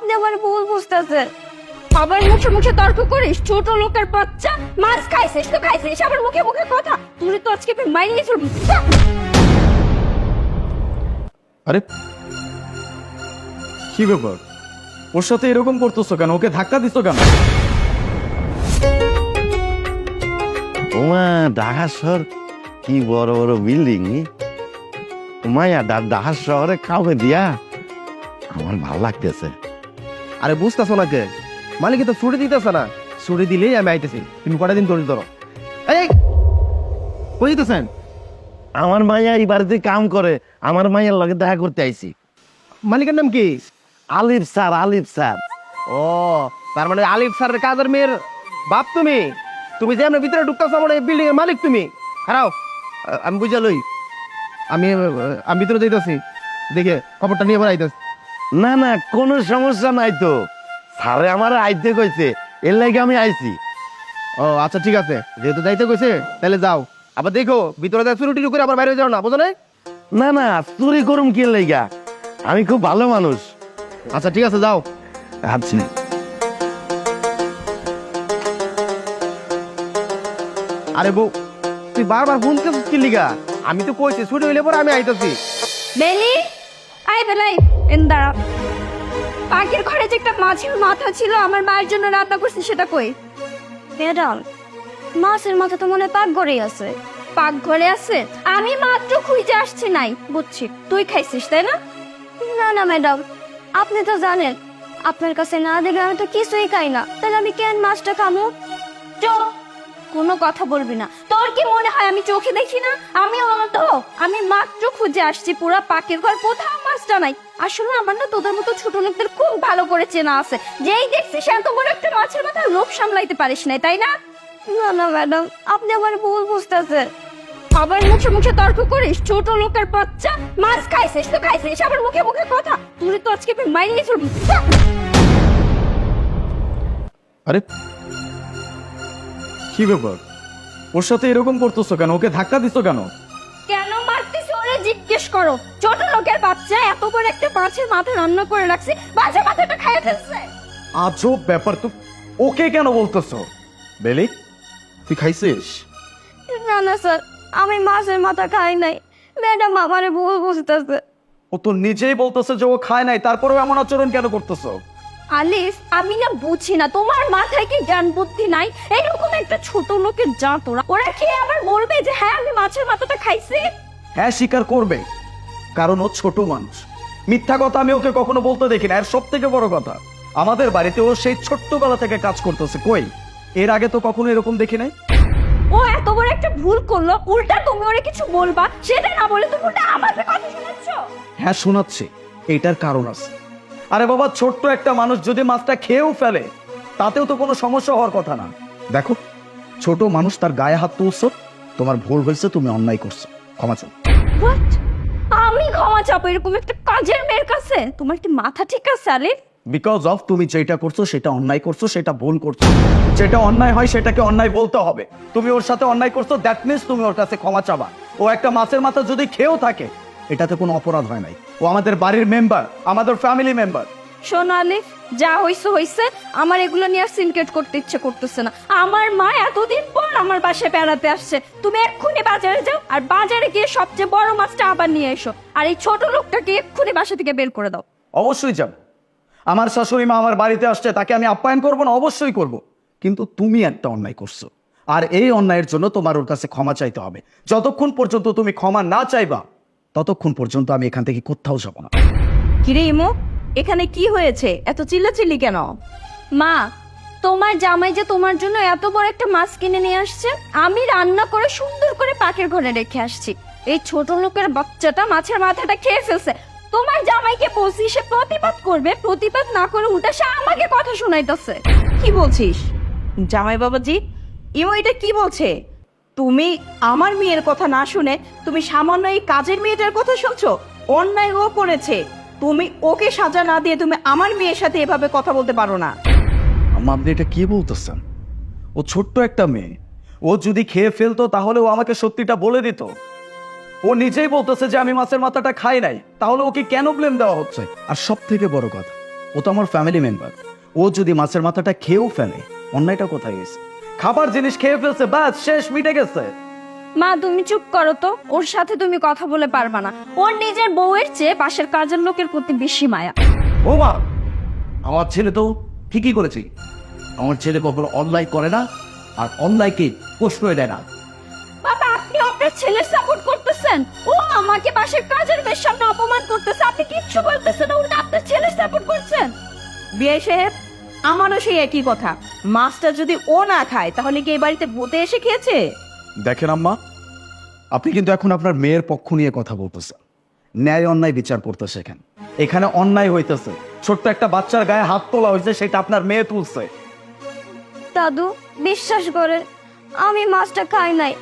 আপনি আমার ভুল বুঝতেছেন। আবার মুখে মুখে তর্ক করিস, ছোট লোকের বাচ্চা। মাছ খাইছিস তো খাইছিস, আবার মুখে মুখে কথা। তুই তো আজকে মাইরিয়ে ফেলবি। আরে কি ব্যাপার, ওর সাথে এরকম করতেছো কেন? ওকে ধাক্কা দিছো কেন? ওমা ঢাকা শহর কি বড় বড় বিল্ডিং, মায়া ঢাকা শহরে কাউকে দিয়া আমার ভালো লাগতেছে। আরে বুঝতেছো না কে? মালিক তো ছুটি দিতেছে না, ছুটি দিলেই আমি আইতেছি। তুমি কটা দিন ধরে ধরো। এই কই দিতেছেন? আমার মাইয়া এই বাড়িতে কাম করে, আমার মাইয়ার লগে দেখা করতে আইছি। মালিকের নাম কি? আলিফ স্যার, আলিফ স্যার। ও তার মানে আলিফ স্যারের কাজের মেয়ের বাপ তুমি? তুমি যে আমরা ভিতরে ঢুকতেছো আমার বিল্ডিং এর মালিক তুমি? হারাও, আমি বুঝা লই। আমি আমি ভিতরে যাইতেছি, দেখে খবরটা নিয়ে আবার আইতেছি। না না কোনো সমস্যা নাই তো, স্যারে আমার আইতে কইছে, এর লাগে আমি আইছি। ও আচ্ছা ঠিক আছে, যেহেতু যাইতে কইছে তাহলে যাও। আবার দেখো ভিতরে যা চুরি টুরি করে আবার বাইরে যাও না, বুঝো না? না না চুরি করুম কি লাইগা, আমি খুব ভালো মানুষ। আচ্ছা ঠিক আছে যাও। আচ্ছা আরে বউ, তুই বারবার ফোন করছিস কি লিগা? আমি তো কইছি ছুটি হইলে পরে আমি আইতেছি। বেলি, আই বেলাই, এন্দারা। পাখির ঘরে যে একটা মাছের মাথা ছিল, আমার মায়ের জন্য রান্না করছি, সেটা কই? ম্যাডাম, মাছের মাথা তো মনে হয় পাকঘরেই আছে। পাকঘরে আছে? আমি মাত্র খুঁজে আসছি, নাই বুঝছি। তুই খাইছিস তাই না? না না ম্যাডাম, আপনি তো জানেন আপনার কাছে না দেখলে আমি তো কিছুই খাই না, তাহলে আমি কেন মাছটা খামো? চুপ, কোনো কথা বলবি না। তোর কি মনে হয় আমি চোখে দেখি না? আমি মাত্র খুঁজে আসছি পুরো পাখির ঘর, কোথাও মাছটা নাই। আসলে আমার না তোদের মতো ছোট লোকদের খুব ভালো করে চেনা আছে। যেই দেখছিস এত বড় একটা মাছের মাথা, লোভ সামলাইতে পারিস না, তাই না? না না ম্যাডাম, আপনি আমার ভুল বুঝতেছেন। আবার মুখে মুখে তর্ক করিস, ছোট লোকের বাচ্চা। মাছ খাইছিস তো খাইছিস, আবার মুখে মুখে কথা। তুই তো আজকে মাইরিয়ে ফেলবি। আরে কি ব্যাপার, ওর সাথে এরকম করতেছো কেন? ওকে ধাক্কা দিছো কেন? কেন মারতিস ওরে জিজ্ঞেস করো। ছোট লোকের বাচ্চা, এত বড় একটা মাছের মাথা রান্না করে রাখছি, মাছের মাথাটা খাইয়ে ফেলছে। আজব ব্যাপার তো, ওকে কেন বলতেছো? বেলি, তুই খাইছিস? না না স্যার, আমি মাছের মাথা খাই নাই। ম্যাডাম আমারে ভুল বুঝতেছে। ও তো নিজেই বলতেছে যে ও খায় নাই, তারপরেও এমন আচরণ কেন করতেছো? আলিফ, আমি না বুঝি না, তোমার মাথায় কি জ্ঞান বুদ্ধি নাই? এইরকম একটা ছোট লোকের জাত ওরা, ওরা খেয়ে আবার বলবে যে হ্যাঁ আমি মাছের মাথাটা খাইছি। হ্যাঁ স্বীকার করবে, কারণ ও ছোট মানুষ। মিথ্যা কথা আমি ওকে কখনো বলতে দেখি না। আর সব থেকে বড় কথা, আমাদের বাড়িতে ও সেই ছোট্টবেলা থেকে কাজ করতেছে। কই, এর আগে তো কখনো এরকম দেখি নাই। ও এত বড় একটা ভুল করলো, উল্টা তুমি ওরে কিছু বলবা, সেটা না বলে তুমি উল্টা আমাদের কথা শোনাচ্ছ। হ্যাঁ শোনাচ্ছি, এইটার কারণ আছে। আরে বাবা, ছোট্ট একটা মানুষ যদি মাছটা খেয়েও ফেলে, তাতেও তো কোনো সমস্যা হওয়ার কথা না। দেখো, ছোট মানুষ, তার গায়ে হাত তুলছো, তোমার ভুল হয়েছে, তুমি অন্যায় করছো, ক্ষমা চাও। হোয়াট? আমি ক্ষমা চাবো এরকম একটা কাজের মেয়ের কাছে? তোমার কি মাথা ঠিক আছে আলিফ? বিকজ অফ তুমি যেটা করছো সেটা অন্যায় করছো, সেটা ভুল করছো। যেটা অন্যায় হয় সেটাকে অন্যায় বলতে হবে। তুমি ওর সাথে অন্যায় করছো, দ্যাট মিনস তুমি ওর কাছে ক্ষমা চাবা। ও একটা মাছের মাথা যদি খেয়েও থাকে, এটাতে কোনো অপরাধ হয় নাই। ও আমাদের বাড়ির মেম্বার, আমাদের ফ্যামিলি মেম্বার। শোনো আলিফ, যা হইছে হইছে। আমার এগুলো নিয়ে আর সিনক্রেট করতে ইচ্ছে করতেছে না। আমার মা এতদিন পর আমার বাসায় বেড়াতে আসছে। তুমি এক্ষুনি বাজারে যাও, আর বাজারে গিয়ে সবচেয়ে বড় মাছটা আবার নিয়ে এসো। আর এই ছোট লোকটাকে এক্ষুনি বাসা থেকে বের করে দাও। অবশ্যই যাব। আমার শাশুড়ি মা আমার বাড়িতে আসছে, তাকে আমি আপ্যায়ন করবো না? অবশ্যই করব। কিন্তু তুমি একটা অন্যায় করছো, আর এই অন্যায়ের জন্য তোমার ওর কাছে ক্ষমা চাইতে হবে। যতক্ষণ পর্যন্ত তুমি ক্ষমা না চাইবা, ততক্ষণ পর্যন্ত আমি এখান থেকে কোথাও যাব না। কিরে ইমো, এখানে কি হয়েছে? এত চিল্লাচিল্লি কেন? মা, তোমার জামাই যে তোমার জন্য এত বড় একটা মাছ কিনে নিয়ে আসছে, আমি রান্না করে সুন্দর করে পাকের ঘরে রেখে আসছি। এই ছোট লোকের বাচ্চাটা মাছের মাথাটা খেয়ে ফেলছে। তোমার জামাইকে বলছি সে প্রতিবাদ করবে, প্রতিবাদ না করে উল্টা সে আমাকে কথা শোনাইতেছে। কি বলছিস জামাই বাবাজি? ইমো এটা কি বলছে? তুমি আমার মেয়ের কথা না শুনে তুমি সামান্য এই কাজের মেয়েটার কথা শুনছো? অন্যায় ও করেছে, তুমি ওকে সাজা না দিয়ে তুমি আমার মেয়ের সাথে এভাবে কথা বলতে পারো না। আম্মা, আপনি এটা কি বলতেছেন? ও ছোট্ট একটা মেয়ে, ও যদি খেয়ে ফেলতো তাহলে ও আমাকে সত্যিটা বলে দিত। ও নিজেই বলতেছে যে আমি মাছের মাথাটা খাই নাই, তাহলে ওকে কেন ব্লেম দেওয়া হচ্ছে? আর সব থেকে বড় কথা, ও তো আমার ফ্যামিলি মেম্বার। ও যদি মাছের মাথাটা খেয়েও ফেলে, অন্যায়টা কোথায় গেছে? খাবার জিনিস খেয়ে ফেলছে, ব্যাস শেষ, মিটে গেছে। মা তুমি চুপ করো তো, ওর সাথে তুমি কথা বলে পারবা না। ওর নিজের বউয়ের চেয়ে পাশের কাজের লোকের প্রতি বেশি মায়া। ও মা, আমার ছেলে তো ঠিকই করেছে। আমার ছেলে কখনো অন্যায় করে না, আর অন্যায়কে প্রশ্রয় দেয় না। বাবা আপনি আপনার ছেলের সাপোর্ট করতেছেন, ও আমাকে পাশের কাজের মেয়ের সামনে অপমান করতেছে, আপনি কিচ্ছু বলতেছেন না, উল্টা আপনার ছেলের সাপোর্ট করছেন। বিয়ে সাহেব, আমারও সেই একই কথা। মাছটা যদি ও না খায় তাহলে কি এই বাড়িতে ভূতে এসে খেয়েছে? দেখেন আম্মা, আপনি কিন্তু এখন আপনার মেয়ের পক্ষ নিয়ে কথা বলতেছেন। ন্যায় অন্যায় বিচার করতে শেখেন। এখানে অন্যায় হইতেছে, ছোট্ট একটা বাচ্চার গায়ে হাত তোলা হয়েছে, সেটা আপনার মেয়ে তুলছে। দাদু বিশ্বাস করে আমি মাছটা খাই নাই,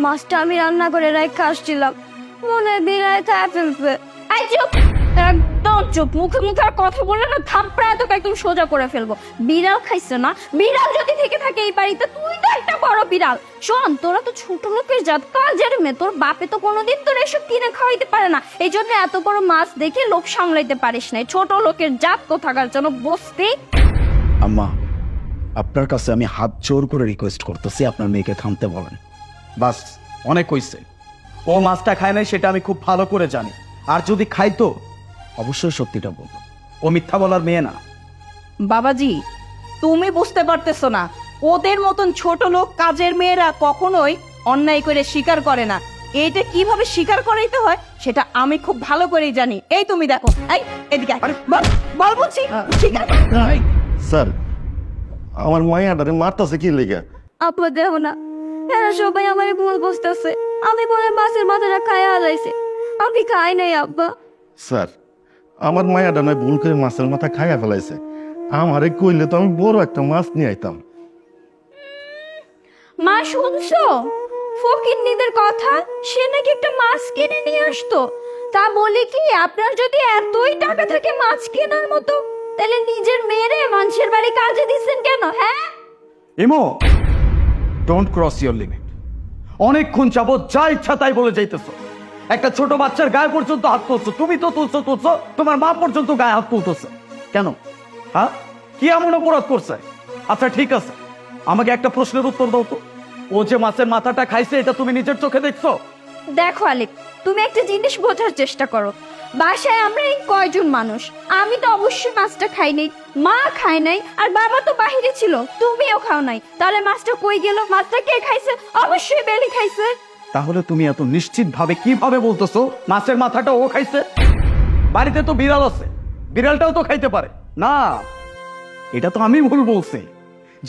মাছটা আমি রান্না করে রেখে আসছিলাম, মনে হয় বিড়াল খায় ফেলছে। এই চুপ, একদম চুপ, মুখে মুখে আর কথা বলে না থাপড়ায় তোকে একদম সোজা করে ফেলবো। বিড়াল খাইছে না, বিড়াল যদি থেকে থাকে এই বাড়িতে, তুই তো একটা বড় বিড়াল। শোন, তোরা তো ছোট লোকের জাত, কাজের মেয়ে, তোর বাপে তো কোনোদিন তোর এসব কিনে খাওয়াইতে পারে না, এই জন্য এত বড় মাছ দেখে লোক সামলাইতে পারিস না। ছোট লোকের জাত কোথাকার জন্য বসতি। আম্মা, আপনার কাছে আমি হাত জোর করে রিকোয়েস্ট করতেছি, আপনার মেয়েকে থামতে বলেন। বাস, অনেক হইছে। ও মাছটা খায় নাই সেটা আমি খুব ভালো করে জানি, আর যদি খাইতো অবশ্যই সত্যিটা বলবো। ও মিথ্যা বলার মেয়ে না। বাবাজি, তুমি বুঝতে পারতেছো না, ওদের মতন ছোট লোক কাজের মেয়েরা কখনোই অন্যায় করে স্বীকার করে না। এইটা কিভাবে স্বীকার করাইতে হয় সেটা আমি খুব ভালো করেই জানি। এই তুমি দেখো, এই এদিকে আয়। বল বল বলছি, স্বীকার কর। স্যার, আমার মায়াটারে মারতাছে কি লেগে? আপু দেহ না, এরা সবাই আমার ভুল বুঝতেছে, আমি বলে মাছের মাথাটা খাই হারাইছে, আমি খাই নাই আব্বা। স্যার, আমার মায়াটা নয় ভুল করে মাছের মাথা খাইয়া ফেলাইছে। আমারে কইলে তো আমি বড় একটা মাছ নিয়ে আইতাম। মা শুনছো ফকিন্নিদের কথা? সে নাকি একটা মাছ কিনে নিয়ে আসতো। তা বলি কি, আপনার যদি এতই টাকা থাকে মাছ কেনার মতো, তাহলে নিজের মেয়েরে মানুষের বাড়ি কাজে দিচ্ছেন কেন? হ্যাঁ imo, don't cross your limit. অনেকক্ষণ যাবত যা ইচ্ছা তাই বলে যাইতেছো। একটা ছোট বাচ্চার গায়ে পর্যন্ত হাত তুলছো, তুমি তো তুলছো, তোমার মা পর্যন্ত গায়ে হাত তুলতেছে কেন? হ্যাঁ, কি এমন অপরাধ করছে? আচ্ছা ঠিক আছে, আমাকে একটা প্রশ্নের উত্তর দাও তো। ও যে মাছের মাথাটা খাইছে, এটা তুমি নিজের চোখে দেখছো? দেখো আলিফ, তুমি একটা জিনিস বোঝার চেষ্টা করো। বাসায় আমরা এই কয়জন মানুষ, আমি তো অবশ্যই মাছটা খাই নাই, মা খায় নাই, আর বাবা তো বাহিরে ছিল, তুমিও খাও নাই, তাহলে মাছটা কই গেল? মাছটা কে খাইছে? অবশ্যই বেলি খাইছে। তাহলে তুমি এত নিশ্চিত ভাবে কিভাবে বলতেছো মাছের মাথাটা ও খাইছে? বাড়িতে তো বিড়াল আছে, বিড়ালটাও তো খাইতে পারে না। এটা তো আমি ভুল বলছি।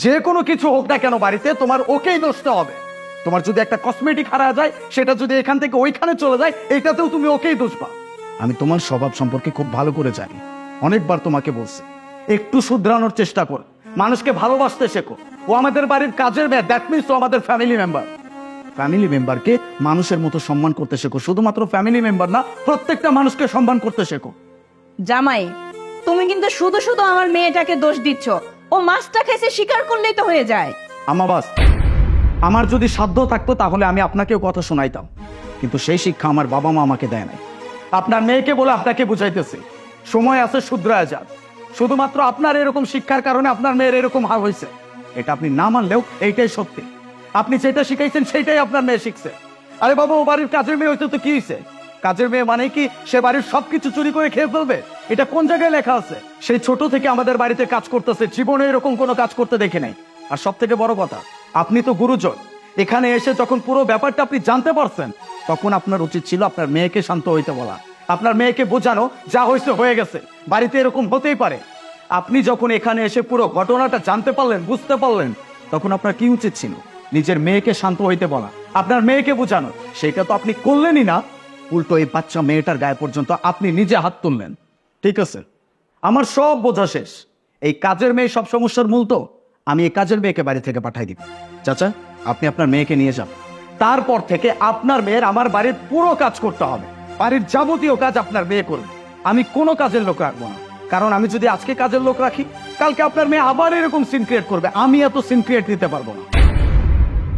যে কোনো কিছু হোক না কেন বাড়িতে, তোমার ওকেই দোষটা হবে। তোমার যদি একটা কসমেটিক হারা যায়, সেটা যদি এখান থেকে ওইখানে চলে যায়, এটাতেও তুমি ওকেই দোষ পাও। আমি তোমার স্বভাব সম্পর্কে খুব ভালো করে জানি, অনেকবার তোমাকে বলছি একটু শুধরানোর চেষ্টা কর, মানুষকে ভালোবাসতে শেখো। ও আমাদের বাড়ির কাজের মেয়ে, দ্যাট মিনস ও আমাদের ফ্যামিলি মেম্বার। ফ্যামিলি মেম্বারকে মানুষের মতো সম্মান করতে শেখো, শুধুমাত্র ফ্যামিলি মেম্বার না, প্রত্যেকটা মানুষকে সম্মান করতে শেখো। জামাই, তুমি কিন্তু শুধু শুধু আমার মেয়েটাকে দোষ দিচ্ছ। ও মাছটা খেয়েছে স্বীকার করলেই তো হয়ে যায়। আমাবাস, আমার যদি সাধ্য থাকতো তাহলে আমি আপনাকেও কথা শোনাইতাম, কিন্তু সেই শিক্ষা আমার বাবা মা আমাকে দেয় নাই। আপনার মেয়েকে বলে আপনাকে বুঝাইতেছি, সময় আছে, শুধরায় যান। শুধুমাত্র আপনার এরকম শিক্ষার কারণে আপনার মেয়ের এরকম হাল হয়েছে, এটা আপনি না মানলেও এইটাই সত্যি। আপনি যেটা শিখাইছেন সেইটাই আপনার মেয়ে শিখছে। আরে বাবা, ও বাড়ির কাজের মেয়ে হইতে তো কি হয়েছে? কাজের মেয়ে মানে কি সে বাড়ির সবকিছু চুরি করে খেয়ে ফেলবে? এটা কোন জায়গায় লেখা আছে? সেই ছোট থেকে আমাদের বাড়িতে কাজ করতেছে, জীবনে এরকম কোনো কাজ করতে দেখে নাই। আর সব থেকে বড় কথা, আপনি তো গুরুজন, এখানে এসে যখন পুরো ব্যাপারটা আপনি জানতে পারছেন, তখন আপনার উচিত ছিল আপনার মেয়েকে শান্ত হইতে বলা, আপনার মেয়েকে বোঝানো যা হয়েছে হয়ে গেছে, বাড়িতে এরকম হতেই পারে। আপনি যখন এখানে এসে পুরো ঘটনাটা জানতে পারলেন, বুঝতে পারলেন, তখন আপনার কি উচিত ছিল? নিজের মেয়েকে শান্ত হইতে বলা, আপনার মেয়েকে বোঝানো। সেটা তো আপনি করলেনই না, উল্টো এই বাচ্চা মেয়েটার গায়ে পর্যন্ত আপনি নিজে হাত তুললেন। ঠিক আছে, আমার সব বোঝা শেষ। এই কাজের মেয়ে সব সমস্যার মূল তো। আমি এই কাজের মেয়েকে বাড়ি থেকে পাঠাই দিব। চাচা, আপনি আপনার মেয়েকে নিয়ে যান। তারপর থেকে আপনার মেয়ের আমার বাড়ির পুরো কাজ করতে হবে, বাড়ির যাবতীয় কাজ আপনার মেয়ে করবে। আমি কোনো কাজের লোক রাখবো না, কারণ আমি যদি আজকে কাজের লোক রাখি, কালকে আপনার মেয়ে আবার এরকম সিন ক্রিয়েট করবে। আমি এত সিন ক্রিয়েট দিতে পারবো না।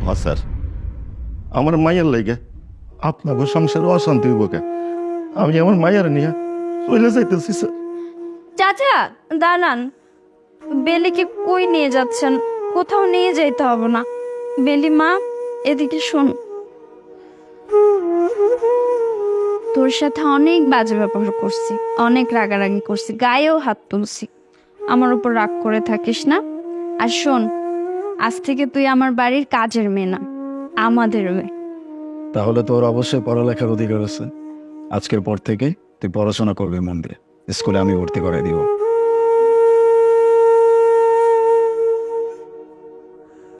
হ্যাঁ স্যার, আমার মায়ের লেগে আপনাকে সংসারে অশান্তি হইব কে? আমি আমার মায়ের নিয়ে চলে যাইতেছি স্যার। চাচা দাঁড়ান, বেলিকে কই নিয়ে যাচ্ছেন? কোথাও নিয়ে যেতে হবে না। বেলি মা, এদিকে শোন। তোর সাথে অনেক বাজে ব্যবহার করছি, অনেক রাগারাগি করছি, গায়েও হাত তুলছি। আমার উপর রাগ করে থাকিস না। আর শোন, আজ থেকে তুই আমার বাড়ির কাজের মেয়ে না, আমাদের মেয়ে। তাহলে তোর অবশ্যই পড়ালেখার অধিকার আছে। আজকের পর থেকে তুই পড়াশোনা করবি মন দিয়ে। স্কুলে আমি ভর্তি করে দিব।